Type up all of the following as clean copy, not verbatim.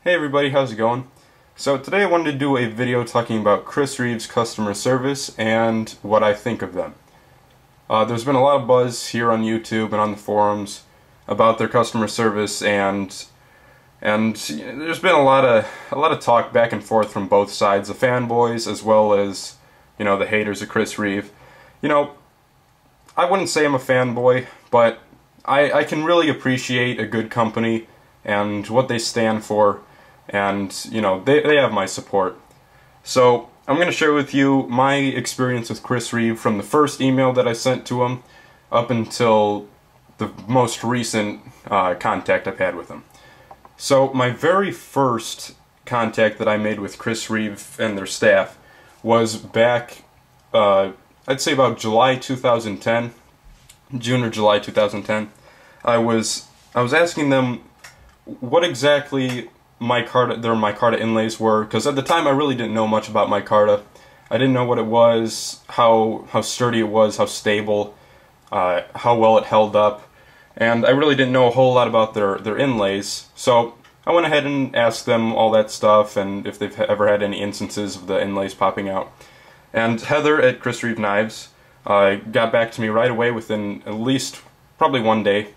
Hey everybody, how's it going? So today I wanted to do a video talking about Chris Reeve's customer service and what I think of them. There's been a lot of buzz here on YouTube and on the forums about their customer service, and there's been a lot of talk back and forth from both sides, the fanboys as well as the haters of Chris Reeve. I wouldn't say I'm a fanboy, but I can really appreciate a good company and what they stand for. And, they have my support. So, I'm going to share with you my experience with Chris Reeve from the first email that I sent to him up until the most recent contact I've had with him. So, my very first contact that I made with Chris Reeve and their staff was back, I'd say about July 2010, June or July 2010. I was asking them what exactly their micarta inlays were, because at the time I really didn't know much about micarta. I didn't know what it was, how sturdy it was, how stable, how well it held up, and I really didn't know a whole lot about their inlays. So I went ahead and asked them all that stuff, and if they've ever had any instances of the inlays popping out. And Heather at Chris Reeve Knives got back to me right away within at least probably one day,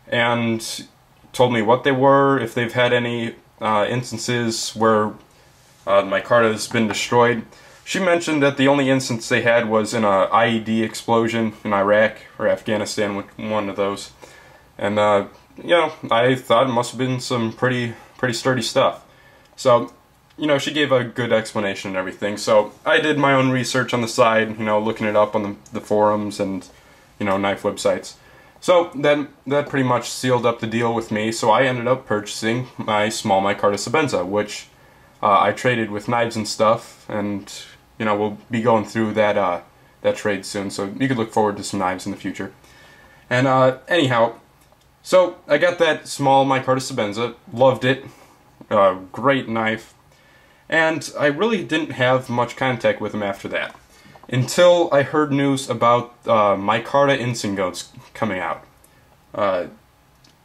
and told me what they were, if they've had any instances where micarta has been destroyed. She mentioned that the only instance they had was in a IED explosion in Iraq or Afghanistan, one of those. And I thought it must have been some pretty sturdy stuff. So, she gave a good explanation and everything. So I did my own research on the side, looking it up on the forums and knife websites. So that pretty much sealed up the deal with me, so I ended up purchasing my small micarta Sebenza, which I traded with knives and stuff, and we'll be going through that trade soon, so you could look forward to some knives in the future. And anyhow, so I got that small micarta Sebenza, loved it, great knife, and I really didn't have much contact with them after that, until I heard news about micarta Incingos coming out.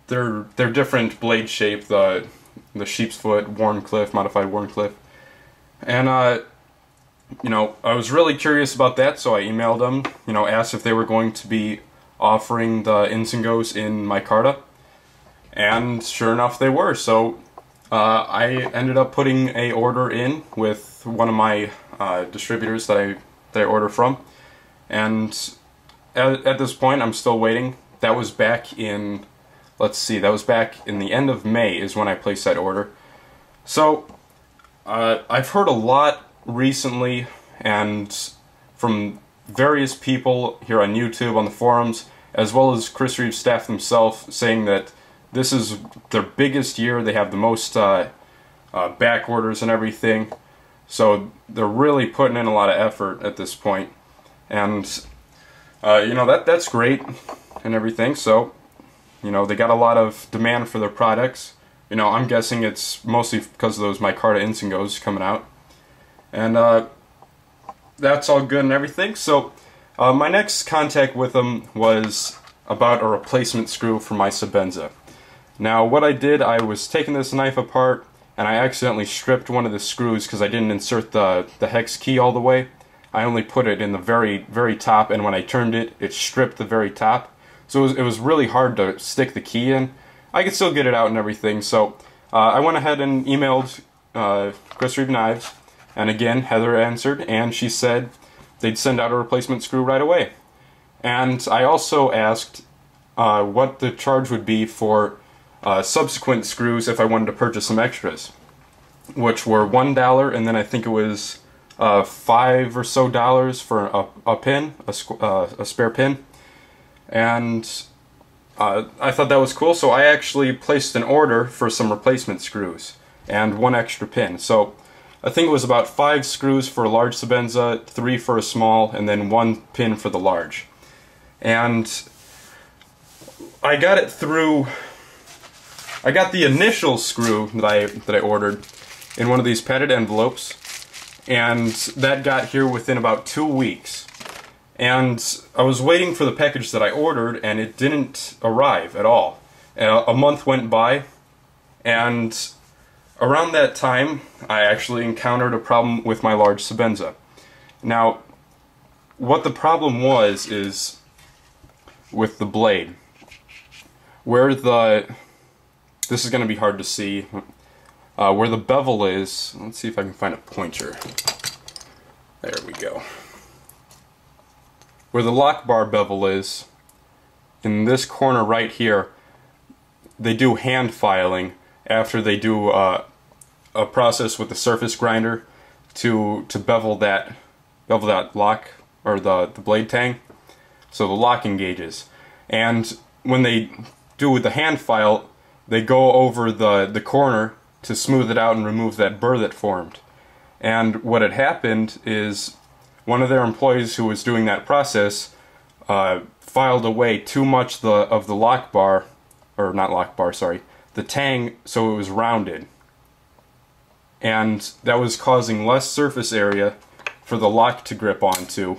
They're different blade shape, the sheep's foot, Wharncliffe, modified Wharncliffe. And I was really curious about that, so I emailed them, asked if they were going to be offering the Incingos in micarta. And sure enough they were, so I ended up putting a order in with one of my distributors that I order from, and at this point I'm still waiting. That was back in, that was back in the end of May is when I placed that order. So I've heard a lot recently, and from various people here on YouTube, on the forums, as well as Chris Reeve's staff themselves, saying that this is their biggest year. They have the most back orders and everything. So they're really putting in a lot of effort at this point, and that's great and everything. So they got a lot of demand for their products. I'm guessing it's mostly because of those micarta Incingos coming out, and that's all good and everything. So my next contact with them was about a replacement screw for my Sebenza. Now what I did, I was taking this knife apart, and I accidentally stripped one of the screws because I didn't insert the hex key all the way. I only put it in the very top, and when I turned it, it stripped the very top. So it was really hard to stick the key in. I could still get it out and everything, so I went ahead and emailed Chris Reeve Knives, and again, Heather answered, and she said they'd send out a replacement screw right away. And I also asked what the charge would be for subsequent screws if I wanted to purchase some extras, which were $1, and then I think it was $5 or so for a pin, a spare pin. And I thought that was cool, so I actually placed an order for some replacement screws and one extra pin. So I think it was about 5 screws for a large Sebenza, 3 for a small, and then 1 pin for the large. And I got it through. I got the initial screw that I ordered in one of these padded envelopes, and that got here within about 2 weeks. And I was waiting for the package that I ordered, and it didn't arrive at all. A month went by, and around that time, I actually encountered a problem with my large Sebenza. Now, what the problem was is with the blade. Where the... This is going to be hard to see. Where the bevel is... Let's see if I can find a pointer. There we go. Where the lock bar bevel is, in this corner right here, they do hand filing after they do a process with the surface grinder to bevel that lock, or the blade tang, so the lock engages. And when they do with the hand file, they go over the corner to smooth it out and remove that burr that formed. And what had happened is one of their employees who was doing that process filed away too much of the lock bar, or not lock bar, sorry, the tang, so it was rounded. And that was causing less surface area for the lock to grip onto.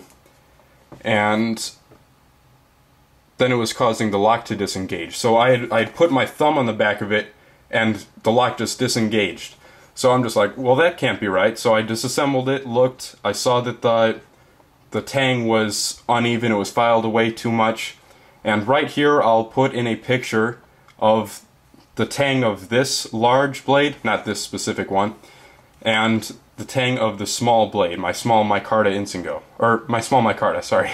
And then it was causing the lock to disengage. So I had put my thumb on the back of it, and the lock just disengaged. So I'm just like, well, that can't be right. So I disassembled it, looked, I saw that the tang was uneven, it was filed away too much. And right here I'll put in a picture of the tang of this large blade, not this specific one, and the tang of the small blade, my small micarta Insingo, or my small micarta, sorry.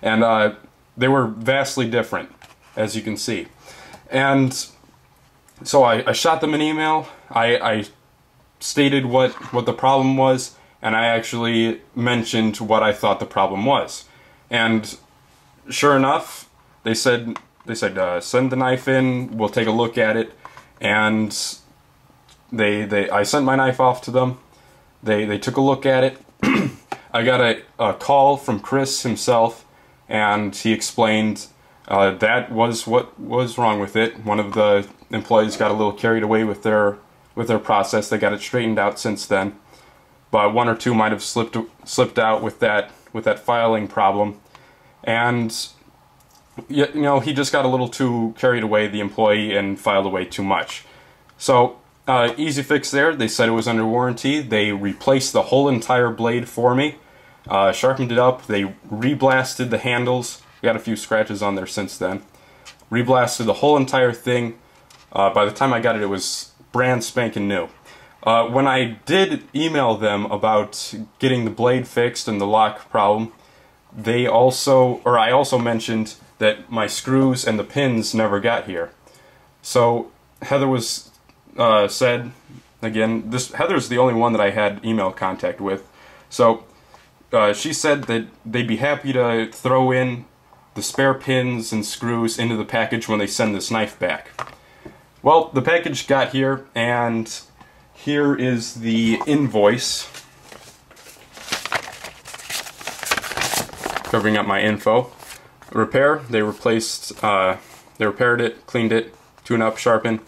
And they were vastly different, as you can see. And so I shot them an email, I stated what the problem was, and I actually mentioned what I thought the problem was. And sure enough, they said send the knife in, we'll take a look at it. And I sent my knife off to them. They took a look at it. I got a call from Chris himself, and he explained that was what was wrong with it. One of the employees got a little carried away with their process. They got it straightened out since then, but one or two might have slipped out with that filing problem. And you know, he just got a little too carried away, the employee, and filed away too much. So easy fix there. They said it was under warranty. They replaced the whole entire blade for me, sharpened it up. They reblasted the handles. Got a few scratches on there since then. Reblasted the whole entire thing. By the time I got it, it was brand spanking new. When I did email them about getting the blade fixed and the lock problem, I also mentioned that my screws and the pins never got here. So Heather was said, again, Heather's the only one that I had email contact with. So she said that they'd be happy to throw in the spare pins and screws into the package when they send this knife back. Well, the package got here, and here is the invoice covering up my info. Repair, they repaired it, cleaned it, tune up, sharpen.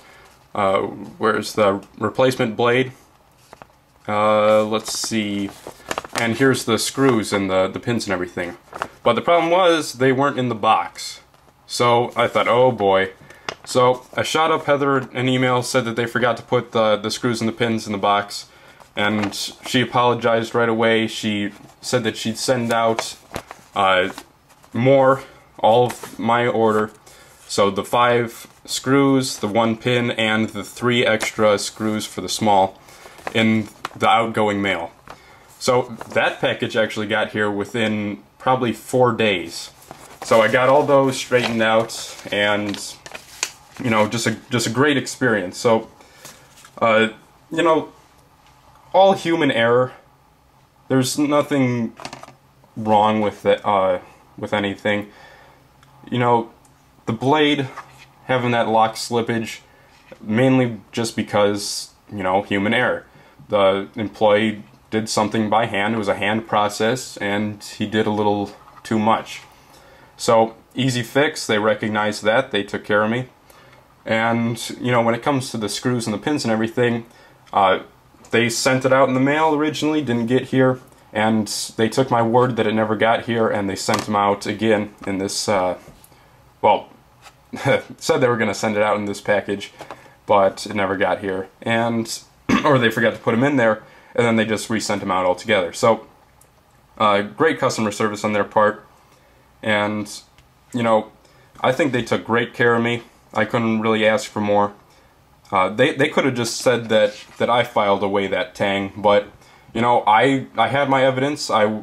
Where's the replacement blade? Let's see. And here's the screws and the pins and everything. But the problem was, they weren't in the box. So I thought, oh boy. So I shot up Heather an email, said that they forgot to put the screws and the pins in the box. And she apologized right away. She said that she'd send out all of my order. So the 5 screws, the 1 pin, and the 3 extra screws for the small in the outgoing mail. So that package actually got here within probably 4 days. So I got all those straightened out, and you know, just a great experience. So you know, all human error. There's nothing wrong with it, with anything. You know, the blade having that lock slippage, mainly just because, you know, human error. The employee did something by hand. It was a hand process, and he did a little too much. So easy fix. They recognized that. They took care of me. And you know, when it comes to the screws and the pins and everything, they sent it out in the mail originally, didn't get here, and they took my word that it never got here, and they sent them out again in this, well, said they were going to send it out in this package, but it never got here, and or they forgot to put them in there, and then they just resent them out altogether. So great customer service on their part, and you know, I think they took great care of me. I couldn't really ask for more. They could have just said that I filed away that tang, but you know, I had my evidence. I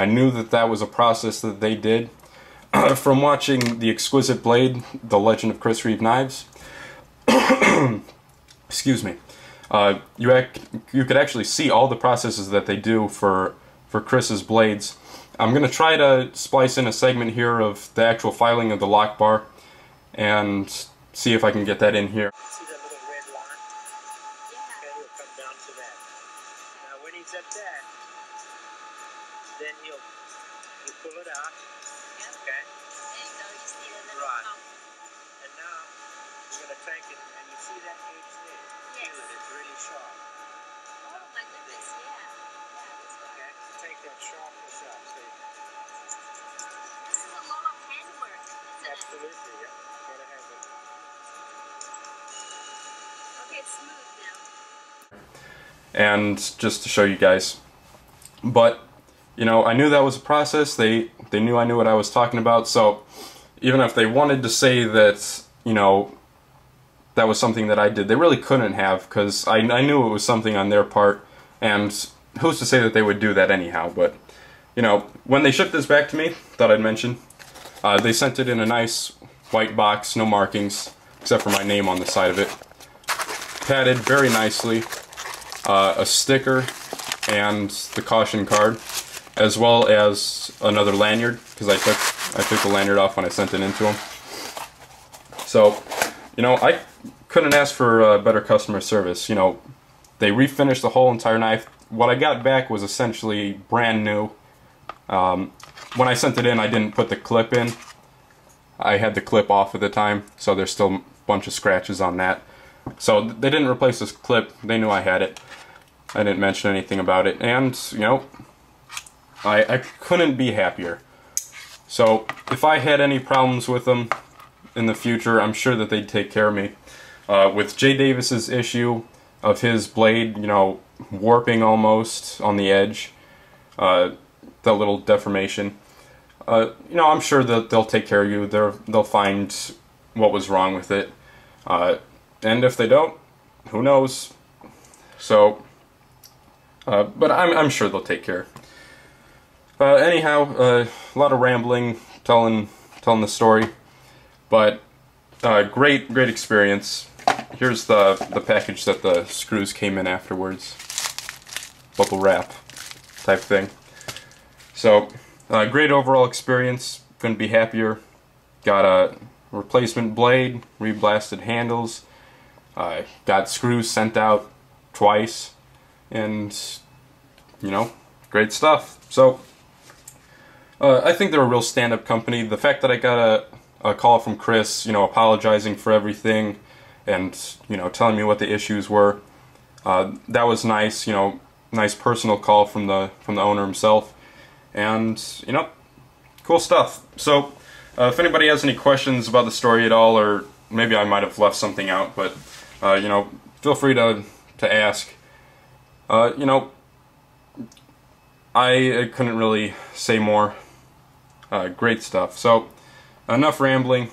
knew that was a process that they did. From watching the Exquisite Blade, The Legend of Chris Reeve Knives, excuse me, you could actually see all the processes that they do for Chris's blades. I'm going to try to splice in a segment here of the actual filing of the lock bar and see if I can get that in here. See that little red line? Yeah. Okay, he'll come down to that. Now when he's at that, then he'll pull it out. Yep. Okay. There you go, you see the little right. Pump. And now we're going to take it, and you see that edge there? Yes. Feel it, it's really sharp. Oh my goodness, yeah. Yeah, that's right. Okay, take that sharpness out, see? This is a lot of handwork, isn't it? Absolutely, yeah. Gotta have it. Okay, it's smooth now. And just to show you guys. But, you know, I knew that was a process. They knew I knew what I was talking about, so even if they wanted to say that, you know, that was something that I did, they really couldn't have, because I knew it was something on their part, and who's to say that they would do that anyhow. But, you know, when they shipped this back to me, thought I'd mention, they sent it in a nice white box, no markings, except for my name on the side of it. Padded very nicely, a sticker and the caution card, as well as another lanyard, because I took the lanyard off when I sent it into them. So, you know, I couldn't ask for better customer service. You know, they refinished the whole entire knife. What I got back was essentially brand new. When I sent it in, I didn't put the clip in. I had the clip off at the time, so there's still a bunch of scratches on that. So they didn't replace this clip. They knew I had it. I didn't mention anything about it, and you know, I couldn't be happier. So if I had any problems with them in the future, I'm sure that they'd take care of me. With Jay Davis's issue of his blade, you know, warping almost on the edge, that little deformation, you know, I'm sure that they'll take care of you. They'll find what was wrong with it, and if they don't, who knows? So, but I'm sure they'll take care. Anyhow, a lot of rambling, telling the story, but great experience. Here's the package that the screws came in afterwards, bubble wrap type thing. So great overall experience. Couldn't be happier. Got a replacement blade, reblasted handles. Got screws sent out twice, and you know, great stuff. So I think they're a real stand-up company. The fact that I got a call from Chris, you know, apologizing for everything, and you know, telling me what the issues were, that was nice. You know, nice personal call from the owner himself, and you know, cool stuff. So if anybody has any questions about the story at all, or maybe I might have left something out, but you know, feel free to ask. You know, I couldn't really say more. Great stuff. So, enough rambling,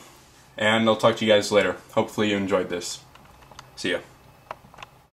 and I'll talk to you guys later. Hopefully you enjoyed this. See ya.